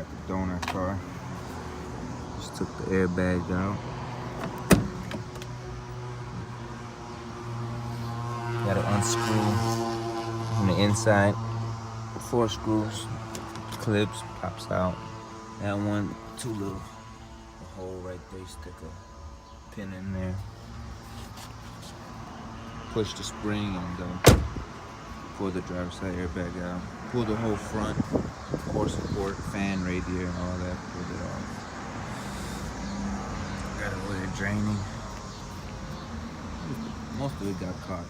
got the donor car. Just took the airbag out. Gotta unscrew from the inside. 4 screws, clips, pops out. That one, 2 little, a hole right there. You stick a pin in there. Push the spring and pull the driver's side airbag out. Pull the whole front, core support, fan, radiator, and all that. Pull it off. Got it over there draining. Most of it got caught.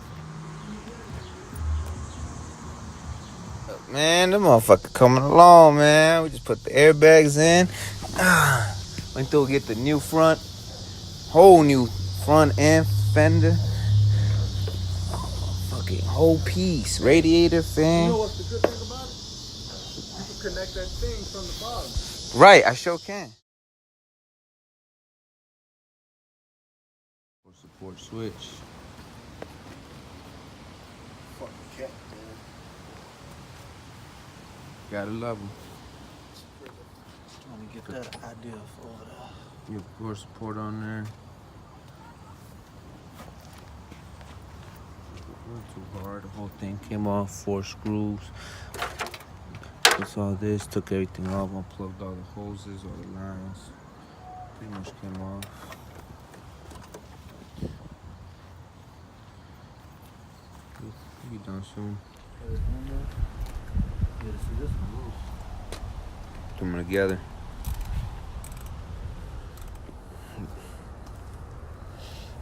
Man, the motherfucker coming along, man. We just put the airbags in. Went through get the new front, whole new front end fender. Fucking whole piece, radiator, fan. You know what's the good thing about it? You can connect that thing from the bottom. Right, I sure can. Support switch. Fucking cat, man. Gotta love them. Trying to get that idea for that. Your core support on there. Not too hard. The whole thing came off. 4 screws. That's all this. Took everything off. Unplugged all the hoses, all the lines. Pretty much came off. Be done soon. Put them together.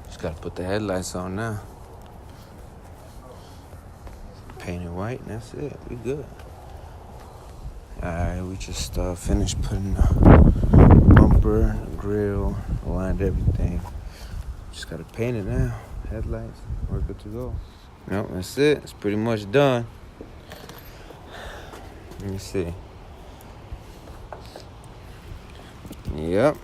Just gotta put the headlights on now. Paint it white and that's it. We good. Alright, we just finished putting the bumper, the grill, aligned everything. Just gotta paint it now. Headlights, we're good to go. Nope, that's it. It's pretty much done. Let me see. Yep.